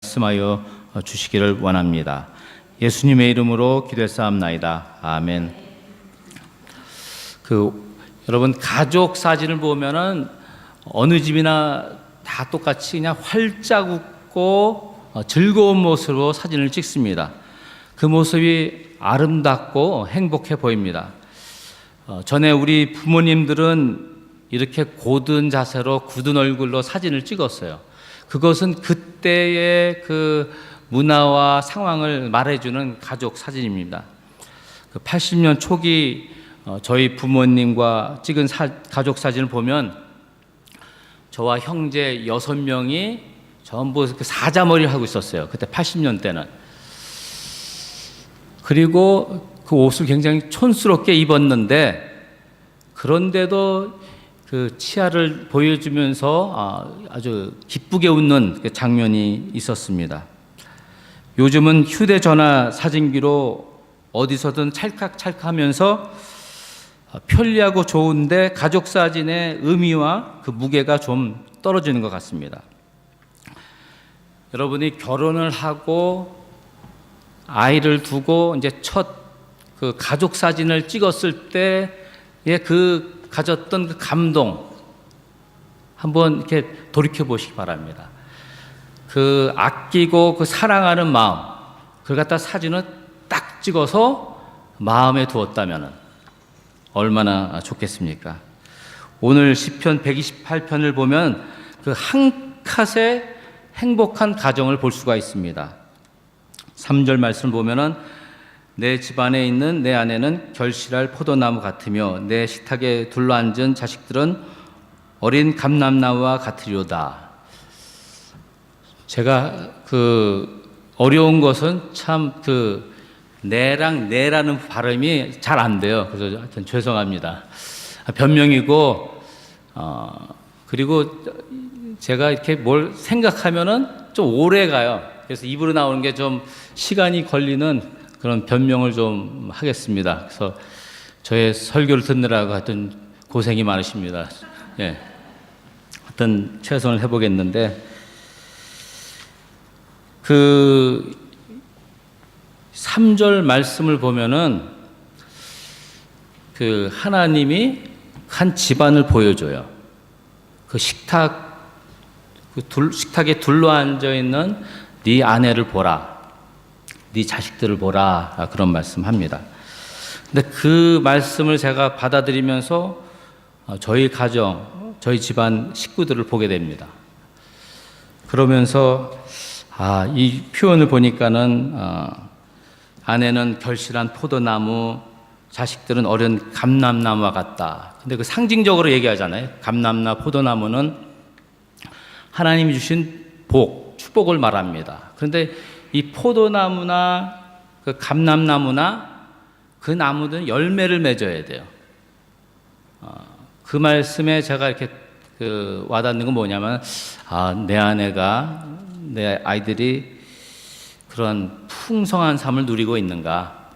말씀하여 주시기를 원합니다. 예수님의 이름으로 기도했사옵나이다. 아멘. 여러분, 가족 사진을 보면은 어느 집이나 다 똑같이 그냥 활짝 웃고 즐거운 모습으로 사진을 찍습니다. 그 모습이 아름답고 행복해 보입니다. 전에 우리 부모님들은 이렇게 고든 자세로 굳은 얼굴로 사진을 찍었어요. 그것은 그때의 그 문화와 상황을 말해주는 가족 사진입니다. 80년 초기 저희 부모님과 찍은 가족 사진을 보면 저와 형제 6명이 전부 사자머리를 하고 있었어요. 그때 80년 때는. 그리고 그 옷을 굉장히 촌스럽게 입었는데, 그런데도 그 치아를 보여주면서 아주 기쁘게 웃는 그 장면이 있었습니다. 요즘은 휴대전화 사진기로 어디서든 찰칵찰칵하면서 편리하고 좋은데 가족 사진의 의미와 그 무게가 좀 떨어지는 것 같습니다. 여러분이 결혼을 하고 아이를 두고 이제 첫 그 가족 사진을 찍었을 때의 그 가졌던 그 감동 한번 이렇게 돌이켜 보시기 바랍니다. 그 아끼고 그 사랑하는 마음, 그걸 갖다 사진을 딱 찍어서 마음에 두었다면 얼마나 좋겠습니까? 오늘 시편 128편을 보면 그 한 컷의 행복한 가정을 볼 수가 있습니다. 3절 말씀을 보면은 내 집안에 있는 내 아내는 결실할 포도나무 같으며 내 식탁에 둘러앉은 자식들은 어린 감람나무와 같으리로다. 제가 어려운 것은 참 내랑 내라는 발음이 잘 안 돼요. 그래서 하여튼 죄송합니다. 변명이고, 그리고 제가 이렇게 뭘 생각하면은 좀 오래 가요. 그래서 입으로 나오는 게 좀 시간이 걸리는 그런 변명을 좀 하겠습니다. 그래서 저의 설교를 듣느라고 하여튼 고생이 많으십니다. 예. 하여튼 최선을 해보겠는데, 3절 말씀을 보면은 하나님이 한 집안을 보여줘요. 식탁에 둘러앉아 있는 네 아내를 보라, 네 자식들을 보라, 그런 말씀합니다. 근데 그 말씀을 제가 받아들이면서 저희 가정, 저희 집안 식구들을 보게 됩니다. 그러면서 이 표현을 보니까는 아내는 결실한 포도나무, 자식들은 어린 감람나무와 같다. 근데 그 상징적으로 얘기하잖아요. 감람나 포도나무는 하나님이 주신 복, 축복을 말합니다. 그런데 이 포도나무나 그 감람나무나 그 나무는 열매를 맺어야 돼요. 그 말씀에 제가 이렇게 와닿는 건 뭐냐면, 내 아내가, 내 아이들이 그런 풍성한 삶을 누리고 있는가,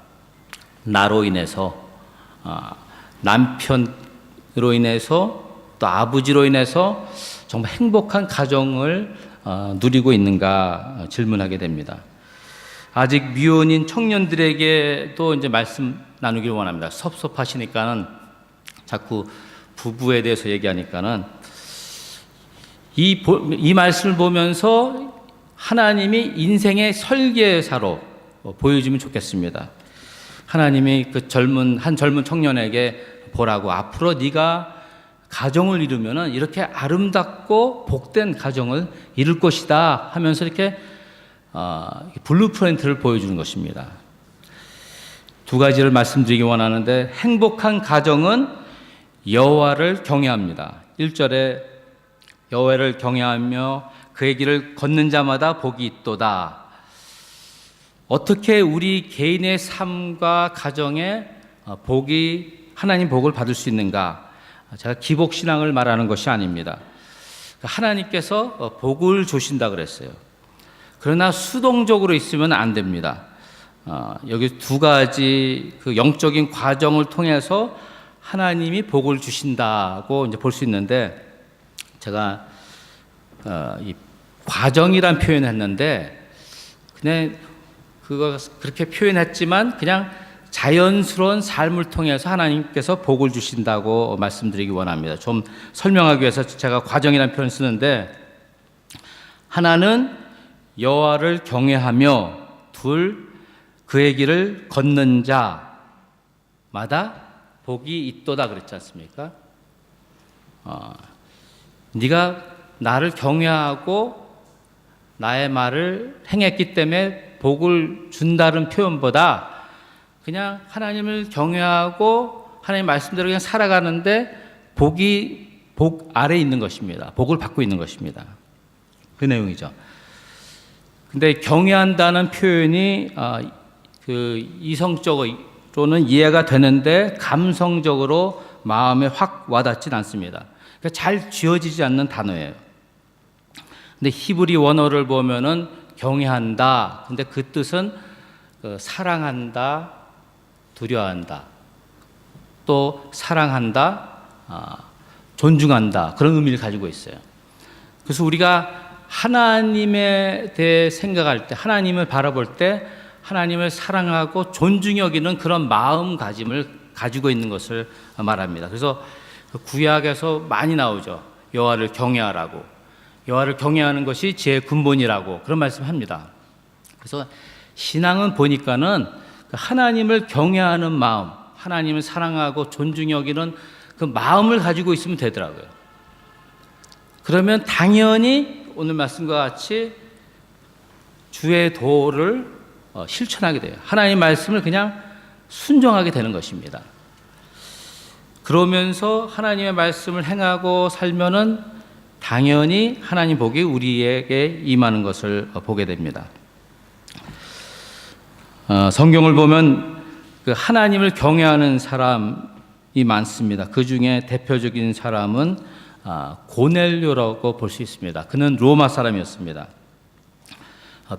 나로 인해서, 남편으로 인해서, 또 아버지로 인해서 정말 행복한 가정을 누리고 있는가 질문하게 됩니다. 아직 미혼인 청년들에게도 이제 말씀 나누기를 원합니다. 섭섭하시니까는 자꾸 부부에 대해서 얘기하니까는 이 말씀을 보면서 하나님이 인생의 설계사로 보여주면 좋겠습니다. 하나님이 한 젊은 청년에게 보라고, 앞으로 네가 가정을 이루면은 이렇게 아름답고 복된 가정을 이룰 것이다 하면서 이렇게 블루프린트를 보여주는 것입니다. 두 가지를 말씀드리기 원하는데, 행복한 가정은 여호와를 경외합니다. 1절에 여호와를 경외하며 그의 길을 걷는 자마다 복이 있도다. 어떻게 우리 개인의 삶과 가정에 하나님 복을 받을 수 있는가? 제가 기복신앙을 말하는 것이 아닙니다. 하나님께서 복을 주신다 그랬어요. 그러나 수동적으로 있으면 안 됩니다. 여기 두 가지 영적인 과정을 통해서 하나님이 복을 주신다고 이제 볼 수 있는데, 제가 이 과정이란 표현을 했는데 그냥 그거 그렇게 표현했지만 그냥 자연스러운 삶을 통해서 하나님께서 복을 주신다고 말씀드리기 원합니다. 좀 설명하기 위해서 제가 과정이라는 표현을 쓰는데, 하나는 여호와를 경외하며, 둘, 그의 길을 걷는 자마다 복이 있도다 그랬지 않습니까? 네가 나를 경외하고 나의 말을 행했기 때문에 복을 준다는 표현보다 그냥 하나님을 경외하고 하나님 말씀대로 그냥 살아가는데 복 아래에 있는 것입니다. 복을 받고 있는 것입니다. 그 내용이죠. 근데 경외한다는 표현이 그 이성적으로는 이해가 되는데 감성적으로 마음에 확 와닿진 않습니다. 그러니까 잘 지어지지 않는 단어예요. 근데 히브리 원어를 보면은 경외한다. 근데 그 뜻은 사랑한다, 두려워한다, 또 사랑한다, 존중한다, 그런 의미를 가지고 있어요. 그래서 우리가 하나님에 대해 생각할 때, 하나님을 바라볼 때 하나님을 사랑하고 존중히 여기는 그런 마음가짐을 가지고 있는 것을 말합니다. 그래서 구약에서 많이 나오죠. 여호와를 경외하라고. 여호와를 경외하는 것이 지혜의 근본이라고 그런 말씀합니다. 그래서 신앙은 보니까는 하나님을 경외하는 마음, 하나님을 사랑하고 존중히 여기는 그 마음을 가지고 있으면 되더라고요. 그러면 당연히 오늘 말씀과 같이 주의 도를 실천하게 돼요. 하나님 말씀을 그냥 순종하게 되는 것입니다. 그러면서 하나님의 말씀을 행하고 살면은 당연히 하나님 복이 우리에게 임하는 것을 보게 됩니다. 성경을 보면 그 하나님을 경외하는 사람이 많습니다. 그 중에 대표적인 사람은 고넬료라고 볼 수 있습니다. 그는 로마 사람이었습니다.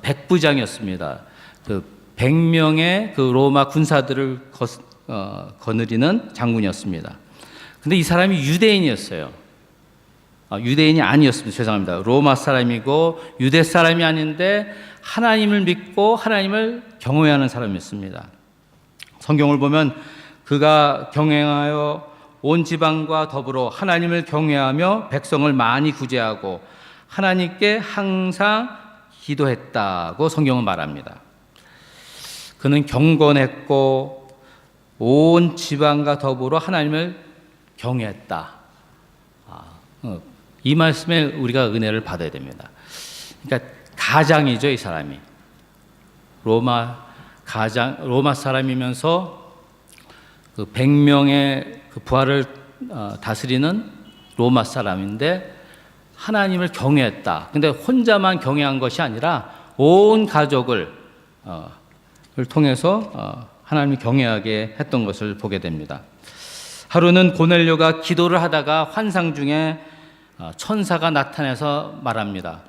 백부장이었습니다. 그 100명의 그 로마 군사들을 거느리는 장군이었습니다. 근데 이 사람이 유대인이었어요. 유대인이 아니었습니다. 죄송합니다. 로마 사람이고 유대 사람이 아닌데 하나님을 믿고 하나님을 경외하는 사람이었습니다. 성경을 보면 그가 경외하여 온 지방과 더불어 하나님을 경외하며 백성을 많이 구제하고 하나님께 항상 기도했다고 성경은 말합니다. 그는 경건했고 온 지방과 더불어 하나님을 경외했다. 이 말씀에 우리가 은혜를 받아야 됩니다. 그러니까 가장이죠, 이 사람이. 로마 사람이면서 그 100명의 그 부하를 다스리는 로마 사람인데 하나님을 경외했다. 근데 혼자만 경외한 것이 아니라 온 가족을 통해서 하나님을 경외하게 했던 것을 보게 됩니다. 하루는 고넬료가 기도를 하다가 환상 중에 천사가 나타나서 말합니다.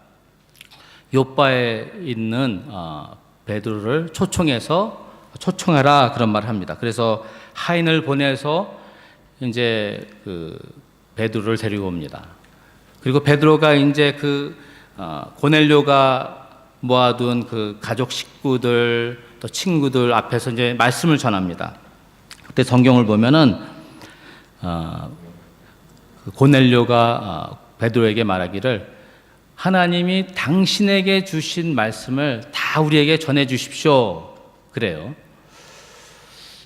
요바에 있는 베드로를 초청하라 그런 말을 합니다. 그래서 하인을 보내서 이제 그 베드로를 데리고 옵니다. 그리고 베드로가 이제 그 고넬료가 모아둔 그 가족 식구들 또 친구들 앞에서 이제 말씀을 전합니다. 그때 성경을 보면은 그 고넬료가 베드로에게 말하기를 하나님이 당신에게 주신 말씀을 다 우리에게 전해 주십시오. 그래요.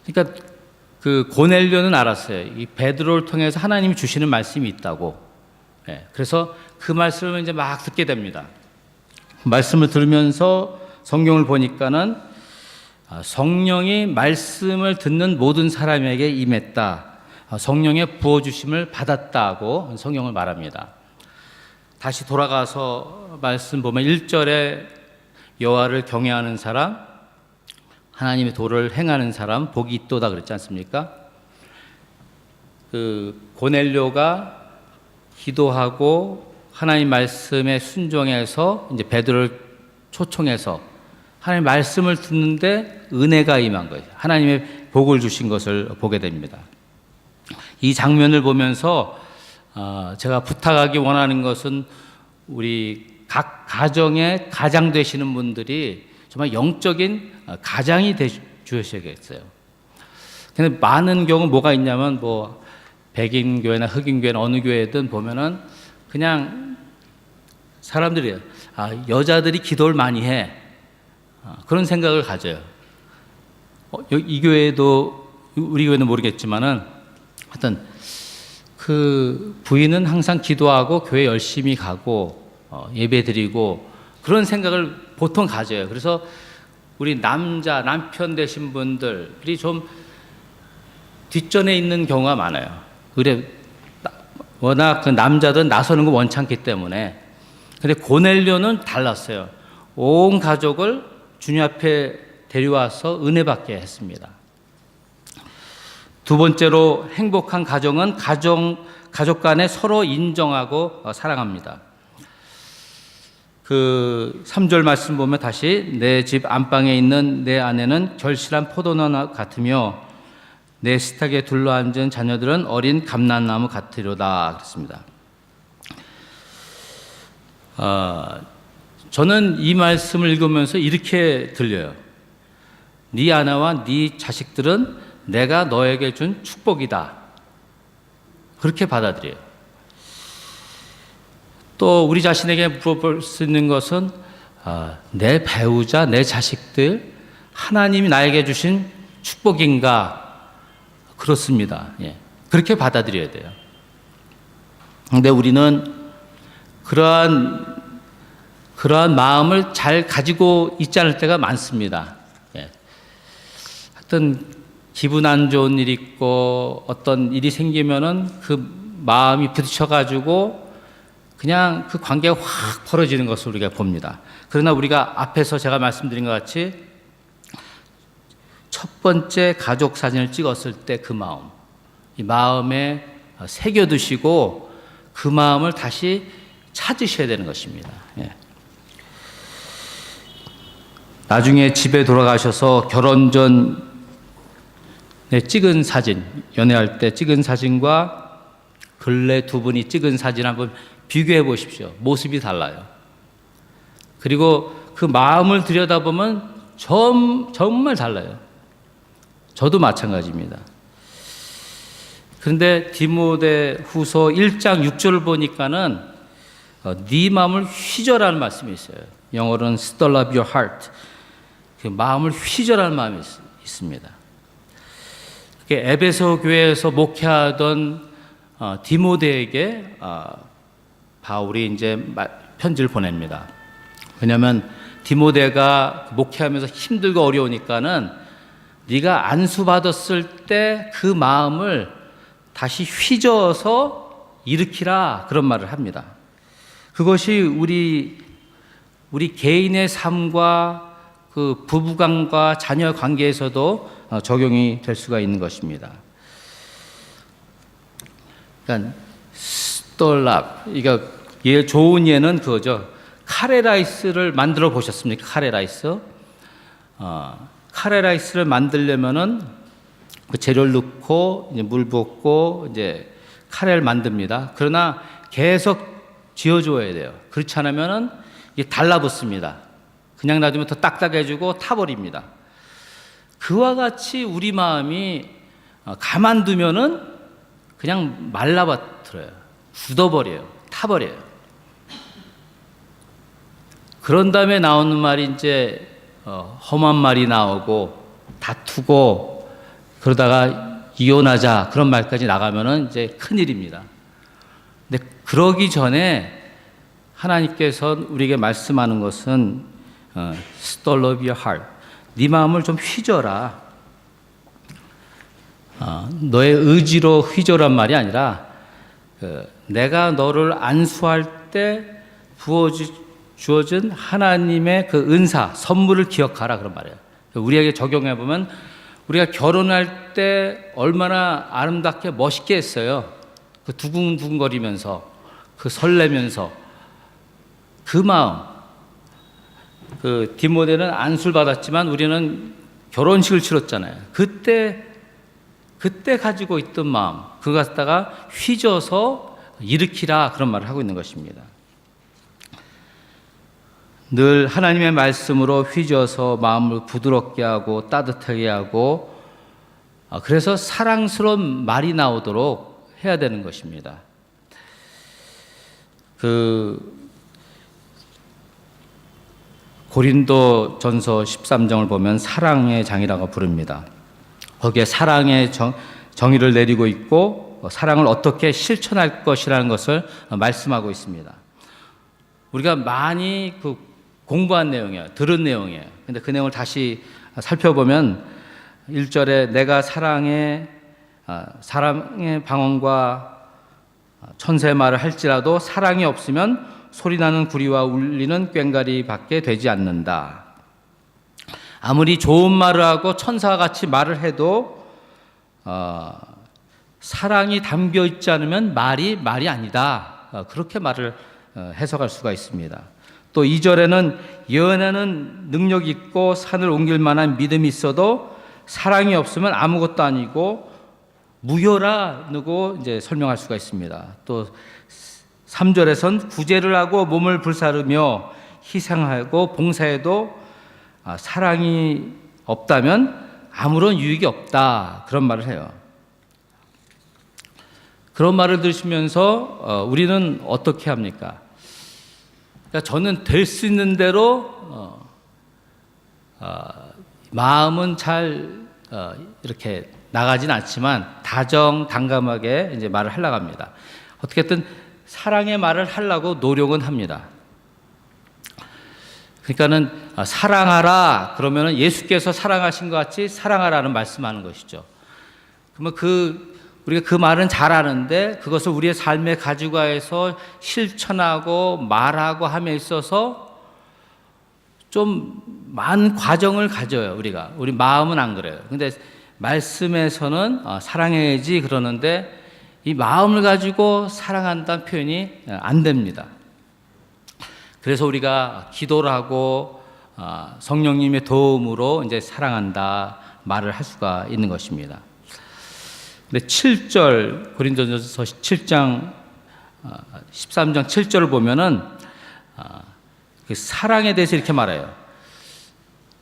그러니까 그 고넬료는 알았어요. 이 베드로를 통해서 하나님이 주시는 말씀이 있다고. 그래서 그 말씀을 이제 막 듣게 됩니다. 말씀을 들으면서 성경을 보니까는 성령이 말씀을 듣는 모든 사람에게 임했다. 성령의 부어주심을 받았다고 성경을 말합니다. 다시 돌아가서 말씀 보면 1절에 여호와를 경외하는 사람, 하나님의 도를 행하는 사람 복이 있도다 그랬지 않습니까? 그 고넬료가 기도하고 하나님 말씀에 순종해서 이제 베드로를 초청해서 하나님 말씀을 듣는데 은혜가 임한 거예요. 하나님의 복을 주신 것을 보게 됩니다. 이 장면을 보면서 제가 부탁하기 원하는 것은 우리 각 가정의 가장 되시는 분들이 정말 영적인 가장이 되 주셔야겠어요. 근데 많은 경우 뭐가 있냐면 뭐 백인 교회나 흑인 교회나 어느 교회든 보면은 그냥 사람들이 여자들이 기도를 많이 해. 그런 생각을 가져요. 이 교회도 우리 교회는 모르겠지만은 하여튼 그 부인은 항상 기도하고 교회 열심히 가고 예배 드리고 그런 생각을 보통 가져요. 그래서 우리 남편 되신 분들이 좀 뒷전에 있는 경우가 많아요. 그래 워낙 그 남자들은 나서는 거 원찮기 때문에. 근데 고넬료는 달랐어요. 온 가족을 주님 앞에 데려와서 은혜 받게 했습니다. 두 번째로 행복한 가정은 가족 간에 서로 인정하고 사랑합니다. 그 3절 말씀 보면 다시 내 집 안방에 있는 내 아내는 결실한 포도나무 같으며 내 식탁에 둘러앉은 자녀들은 어린 감람나무 같으로다 그랬습니다. 저는 이 말씀을 읽으면서 이렇게 들려요. 네 아내와 네 자식들은 내가 너에게 준 축복이다. 그렇게 받아들여요. 또 우리 자신에게 물어볼 수 있는 것은 내 배우자, 내 자식들 하나님이 나에게 주신 축복인가? 그렇습니다. 예. 그렇게 받아들여야 돼요. 그런데 우리는 그러한 마음을 잘 가지고 있지 않을 때가 많습니다. 예. 하여튼 기분 안 좋은 일이 있고 어떤 일이 생기면은 그 마음이 부딪혀가지고 그냥 그 관계가 확 벌어지는 것을 우리가 봅니다. 그러나 우리가 앞에서 제가 말씀드린 것 같이 첫 번째 가족 사진을 찍었을 때 그 마음, 이 마음에 새겨두시고 그 마음을 다시 찾으셔야 되는 것입니다. 예. 나중에 집에 돌아가셔서 결혼 전에 찍은 사진, 연애할 때 찍은 사진과 근래 두 분이 찍은 사진 한번 비교해 보십시오. 모습이 달라요. 그리고 그 마음을 들여다보면 정말 달라요. 저도 마찬가지입니다. 그런데 디모데 후서 1장 6절을 보니까는 네 마음을 휘저라는 말씀이 있어요. 영어로는 stir up your heart. 그 마음을 휘저라는 마음이 있습니다. 에베소 교회에서 목회하던 디모데에게 바울이 이제 편지를 보냅니다. 왜냐하면 디모데가 목회하면서 힘들고 어려우니까는 네가 안수받았을 때 그 마음을 다시 휘저어서 일으키라 그런 말을 합니다. 그것이 우리 개인의 삶과 그 부부간과 자녀 관계에서도 적용이 될 수가 있는 것입니다. 그러니까 스톨랍, 이거 좋은 예는 그거죠. 카레라이스를 만들어 보셨습니까? 카레라이스. 카레라이스를 만들려면은 그 재료를 넣고 이제 물 붓고 이제 카레를 만듭니다. 그러나 계속 지어줘야 돼요. 그렇지 않으면은 이게 달라붙습니다. 그냥 놔두면 더 딱딱해지고 타버립니다. 그와 같이 우리 마음이 가만두면은 그냥 말라버려요. 굳어버려요. 타버려요. 그런 다음에 나오는 말이 이제 험한 말이 나오고 다투고 그러다가 이혼하자 그런 말까지 나가면은 이제 큰일입니다. 근데 그러기 전에 하나님께서 우리에게 말씀하는 것은 stir up your heart. 네 마음을 좀 휘저라. 너의 의지로 휘저란 말이 아니라 내가 너를 안수할 때 주어진 하나님의 그 은사, 선물을 기억하라 그런 말이에요. 우리에게 적용해 보면 우리가 결혼할 때 얼마나 아름답게 멋있게 했어요. 그 두근두근거리면서 그 설레면서 그 마음. 그 디모데는 안수를 받았지만 우리는 결혼식을 치렀잖아요. 그때 가지고 있던 마음, 그거 갖다가 휘저어서 일으키라 그런 말을 하고 있는 것입니다. 늘 하나님의 말씀으로 휘저어서 마음을 부드럽게 하고 따뜻하게 하고 그래서 사랑스러운 말이 나오도록 해야 되는 것입니다. 고린도 전서 13장을 보면 사랑의 장이라고 부릅니다. 거기에 사랑의 정의를 내리고 있고 사랑을 어떻게 실천할 것이라는 것을 말씀하고 있습니다. 우리가 많이 공부한 내용이에요. 들은 내용이에요. 근데 그 내용을 다시 살펴보면 1절에 내가 사랑의 방언과 천사의 말을 할지라도 사랑이 없으면 소리나는 구리와 울리는 꽹과리밖에 되지 않는다. 아무리 좋은 말을 하고 천사와 같이 말을 해도 사랑이 담겨 있지 않으면 말이 아니다. 그렇게 말을 해석할 수가 있습니다. 또 2절에는 예언하는 능력 있고 산을 옮길 만한 믿음이 있어도 사랑이 없으면 아무것도 아니고 무효라고 이제 설명할 수가 있습니다. 또 3절에선 구제를 하고 몸을 불사르며 희생하고 봉사해도 사랑이 없다면 아무런 유익이 없다. 그런 말을 해요. 그런 말을 들으시면서 우리는 어떻게 합니까? 그러니까 저는 될 수 있는 대로 마음은 잘 이렇게 나가진 않지만 다정당감하게 이제 말을 하려고 합니다. 어떻게든 사랑의 말을 하려고 노력은 합니다. 그러니까는 사랑하라 그러면은 예수께서 사랑하신 것 같이 사랑하라는 말씀하는 것이죠. 그러면 우리가 그 말은 잘 아는데 그것을 우리의 삶에 가지고 가서 실천하고 말하고 함에 있어서 좀 많은 과정을 가져요. 우리 마음은 안 그래요. 근데 말씀에서는 사랑해야지 그러는데 이 마음을 가지고 사랑한다는 표현이 안 됩니다. 그래서 우리가 기도를 하고 성령님의 도움으로 이제 사랑한다 말을 할 수가 있는 것입니다. 근데 7절 고린도전서 7장 13장 7절을 보면은 그 사랑에 대해서 이렇게 말해요.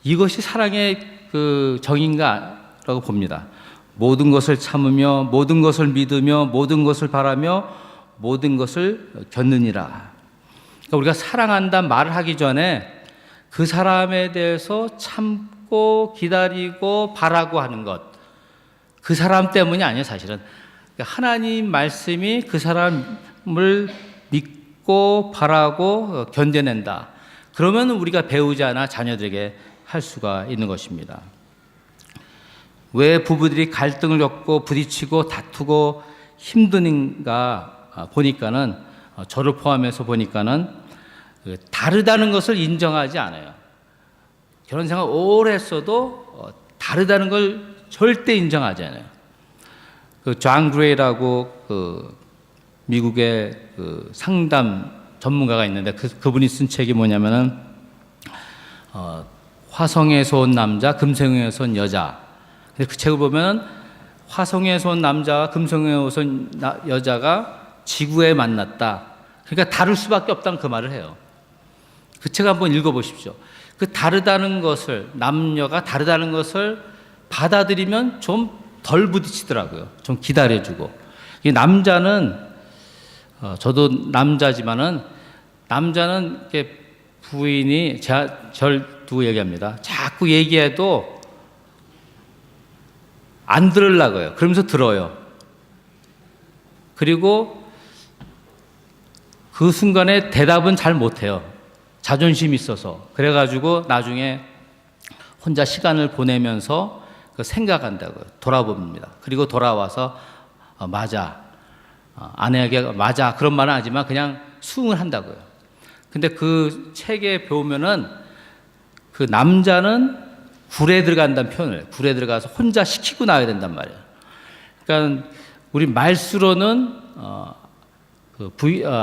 이것이 사랑의 그 정인가라고 봅니다. 모든 것을 참으며 모든 것을 믿으며 모든 것을 바라며 모든 것을 겪느니라. 그러니까 우리가 사랑한다 말을 하기 전에 그 사람에 대해서 참고 기다리고 바라고 하는 것, 그 사람 때문이 아니에요. 사실은 그러니까 하나님 말씀이 그 사람을 믿고 바라고 견뎌낸다. 그러면 우리가 배우자나 자녀들에게 할 수가 있는 것입니다. 왜 부부들이 갈등을 겪고 부딪히고 다투고 힘드는가 보니까는 저를 포함해서 보니까는 다르다는 것을 인정하지 않아요. 결혼 생활 오래 했어도 다르다는 걸 절대 인정하지 않아요. 존 그레이라고 미국의 상담 전문가가 있는데 그분이 쓴 책이 뭐냐면은 화성에서 온 남자, 금성에서 온 여자. 근데 그 책을 보면 화성에서 온 남자와 금성에서 온 여자가 지구에 만났다. 그러니까 다를 수밖에 없다는 그 말을 해요. 그 책 한번 읽어보십시오. 그 다르다는 것을, 남녀가 다르다는 것을 받아들이면 좀 덜 부딪히더라고요. 좀 기다려주고. 이 남자는 저도 남자지만은 남자는 이렇게 부인이 절 두고 얘기합니다. 자꾸 얘기해도 안 들으려고요. 그러면서 들어요. 그리고 그 순간에 대답은 잘 못해요. 자존심이 있어서. 그래가지고 나중에 혼자 시간을 보내면서 생각한다고요. 돌아봅니다. 그리고 돌아와서 맞아. 아내에게 맞아. 그런 말은 하지만 그냥 수긍을 한다고요. 근데 그 책에 보면은 그 남자는 굴에 들어간다는 표현을, 굴에 들어가서 혼자 시키고 나와야 된단 말이에요. 그러니까 우리 말수로는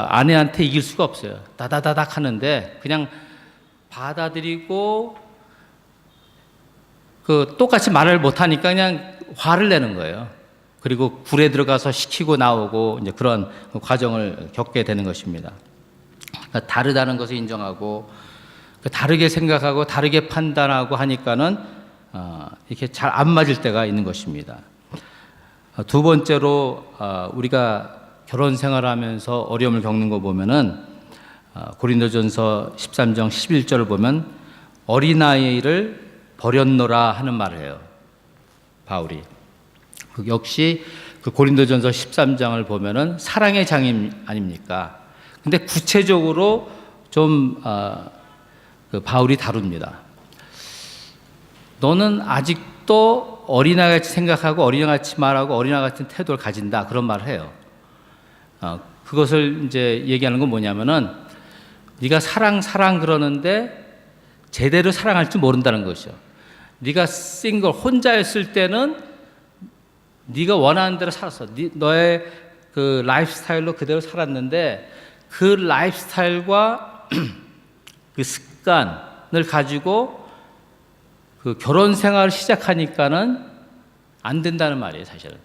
아내한테 이길 수가 없어요. 다다다닥 하는데 그냥 받아들이고 똑같이 말을 못하니까 그냥 화를 내는 거예요. 그리고 굴에 들어가서 시키고 나오고 이제 그런 과정을 겪게 되는 것입니다. 그러니까 다르다는 것을 인정하고 다르게 생각하고 다르게 판단하고 하니까는 이렇게 잘 안 맞을 때가 있는 것입니다. 두 번째로 우리가 결혼 생활하면서 어려움을 겪는 거 보면은 고린도전서 13장 11절을 보면 어린아이를 버렸노라 하는 말을 해요. 바울이. 역시 그 고린도전서 13장을 보면은 사랑의 장임 아닙니까? 근데 구체적으로 좀 그 바울이 다룹니다. 너는 아직도 어린아이같이 생각하고 어린아이같이 말하고 어린아이 같은 태도를 가진다, 그런 말을 해요. 그것을 이제 얘기하는 건 뭐냐면은 네가 사랑 그러는데 제대로 사랑할 줄 모른다는 것이죠. 네가 싱글 혼자였을 때는 네가 원하는 대로 살았어. 너의 그 라이프 스타일로 그대로 살았는데 그 라이프 스타일과 그 습관을 가지고 그 결혼 생활을 시작하니까는 안 된다는 말이에요, 사실은.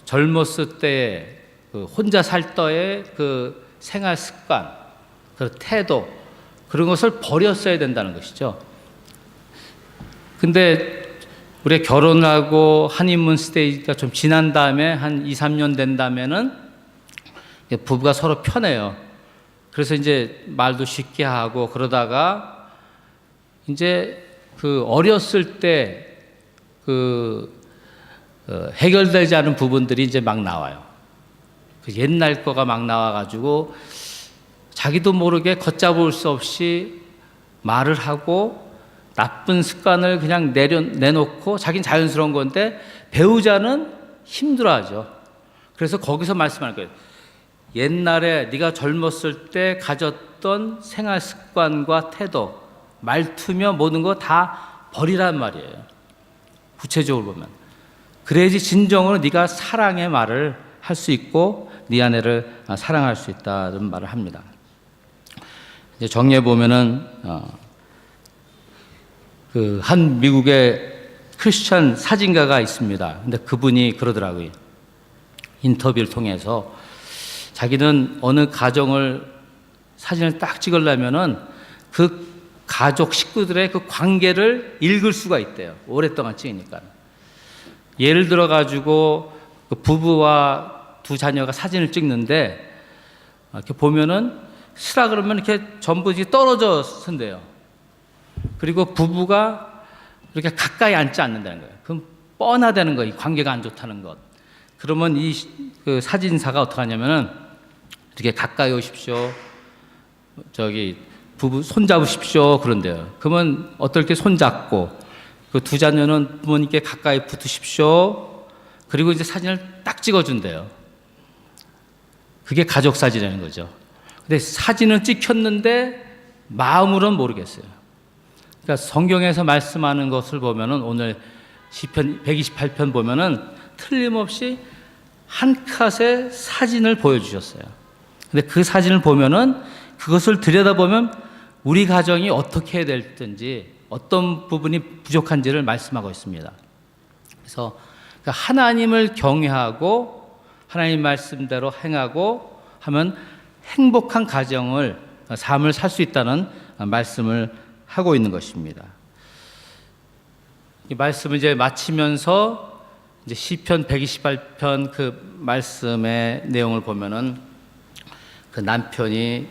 젊었을 때 그 혼자 살 때의 그 생활 습관, 그 태도, 그런 것을 버렸어야 된다는 것이죠. 근데 우리가 결혼하고 한인문 스테이지가 좀 지난 다음에 한 2, 3년 된 다음에는 부부가 서로 편해요. 그래서 이제 말도 쉽게 하고 그러다가 이제 그 어렸을 때 그 해결되지 않은 부분들이 이제 막 나와요. 그 옛날 거가 막 나와가지고 자기도 모르게 걷잡을 수 없이 말을 하고 나쁜 습관을 그냥 내놓고 자기는 자연스러운 건데 배우자는 힘들어하죠. 그래서 거기서 말씀하는 거예요. 옛날에 네가 젊었을 때 가졌던 생활 습관과 태도, 말투며 모든 거 다 버리란 말이에요. 구체적으로 보면. 그래야지 진정으로 네가 사랑의 말을 할 수 있고 네 아내를 사랑할 수 있다는 말을 합니다. 이제 정리해 보면은 그 한 미국의 크리스천 사진가가 있습니다. 근데 그분이 그러더라고요. 인터뷰를 통해서 자기는 어느 가정을 사진을 딱 찍으려면은 그 가족 식구들의 그 관계를 읽을 수가 있대요. 오랫동안 찍으니까. 예를 들어 가지고 그 부부와 두 자녀가 사진을 찍는데 이렇게 보면은 쓰라 그러면 이렇게 전부 떨어져 선대요. 그리고 부부가 이렇게 가까이 앉지 않는다는 거예요. 그럼 뻔하다는 거예요. 이 관계가 안 좋다는 것. 그러면 그 사진사가 어떻게 하냐면은 이렇게 가까이 오십시오. 저기 부부 손 잡으십시오. 그런데요. 그러면 어떨 손 잡고 그 두 자녀는 부모님께 가까이 붙으십시오. 그리고 이제 사진을 딱 찍어준대요. 그게 가족 사진이라는 거죠. 근데 사진은 찍혔는데 마음으로는 모르겠어요. 그러니까 성경에서 말씀하는 것을 보면은 오늘 시편 128편 보면은 틀림없이 한 컷의 사진을 보여주셨어요. 근데 그 사진을 보면은 그것을 들여다보면 우리 가정이 어떻게 해야 될지 어떤 부분이 부족한지를 말씀하고 있습니다. 그래서 하나님을 경외하고 하나님 말씀대로 행하고 하면 행복한 가정을 삶을 살 수 있다는 말씀을 하고 있는 것입니다. 이 말씀을 이제 마치면서 이제 시편 128편 그 말씀의 내용을 보면은 그 남편이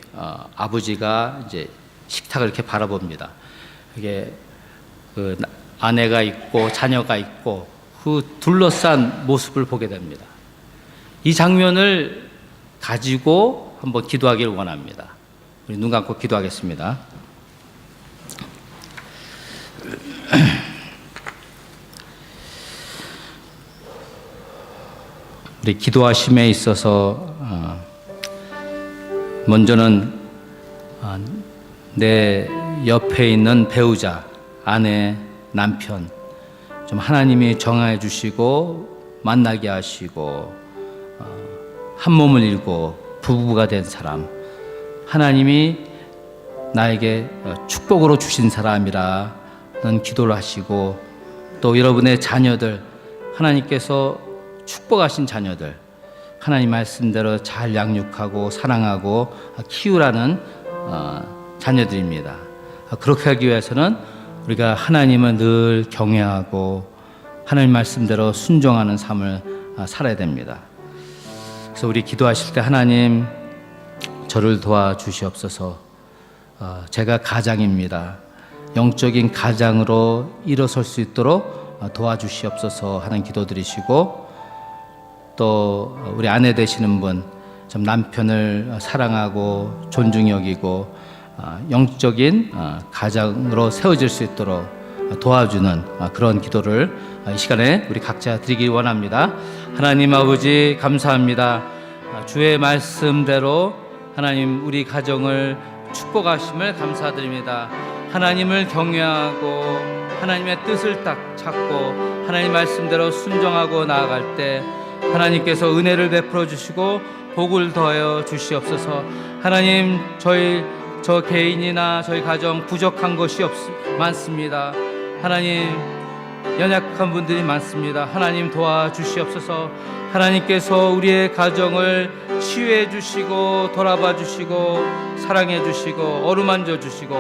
아버지가 이제 식탁을 이렇게 바라봅니다. 이게 그 아내가 있고 자녀가 있고 그 둘러싼 모습을 보게 됩니다. 이 장면을 가지고 한번 기도하기를 원합니다. 우리 눈 감고 기도하겠습니다. 우리 기도하심에 있어서 먼저는 내 옆에 있는 배우자, 아내, 남편 좀 하나님이 정하여 주시고 만나게 하시고 한 몸을 이루고 부부가 된 사람, 하나님이 나에게 축복으로 주신 사람이라는 기도를 하시고 또 여러분의 자녀들, 하나님께서 축복하신 자녀들 하나님 말씀대로 잘 양육하고 사랑하고 키우라는 자녀들입니다. 그렇게 하기 위해서는 우리가 하나님을 늘 경외하고 하나님 말씀대로 순종하는 삶을 살아야 됩니다. 그래서 우리 기도하실 때 하나님 저를 도와주시옵소서. 제가 가장입니다. 영적인 가장으로 일어설 수 있도록 도와주시옵소서 하는 기도 드리시고, 또 우리 아내 되시는 분 좀 남편을 사랑하고 존중히 여기고 영적인 가장으로 세워질 수 있도록 도와주는 그런 기도를 이 시간에 우리 각자 드리기 원합니다. 하나님 아버지 감사합니다. 주의 말씀대로 하나님 우리 가정을 축복하심을 감사드립니다. 하나님을 경외하고 하나님의 뜻을 딱 찾고 하나님 말씀대로 순종하고 나아갈 때 하나님께서 은혜를 베풀어 주시고 복을 더하여 주시옵소서. 하나님 저 개인이나 저희 가정 부족한 것이 많습니다. 하나님 연약한 분들이 많습니다. 하나님 도와주시옵소서. 하나님께서 우리의 가정을 치유해 주시고 돌아봐 주시고 사랑해 주시고 어루만져 주시고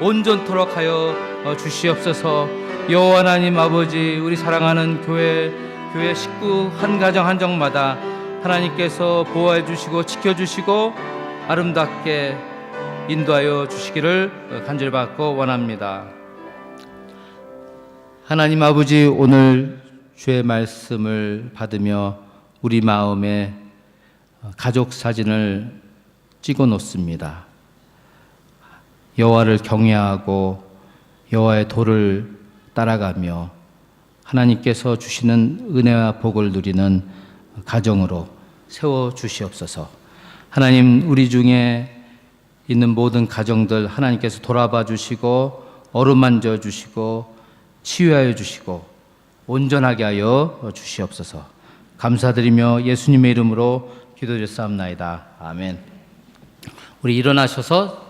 온전토록 하여 주시옵소서. 여호와 하나님 아버지, 우리 사랑하는 교회 식구 한 가정 한 정마다 하나님께서 보호해 주시고 지켜 주시고 아름답게 인도하여 주시기를 간절히 받고 원합니다. 하나님 아버지, 오늘 주의 말씀을 받으며 우리 마음에 가족 사진을 찍어 놓습니다. 여호와를 경외하고 여호와의 도를 따라가며 하나님께서 주시는 은혜와 복을 누리는 가정으로 세워 주시옵소서. 하나님, 우리 중에 있는 모든 가정들 하나님께서 돌아봐 주시고 어루만져 주시고 치유하여 주시고 온전하게 하여 주시옵소서. 감사드리며 예수님의 이름으로 기도드렸사옵나이다. 아멘. 우리 일어나셔서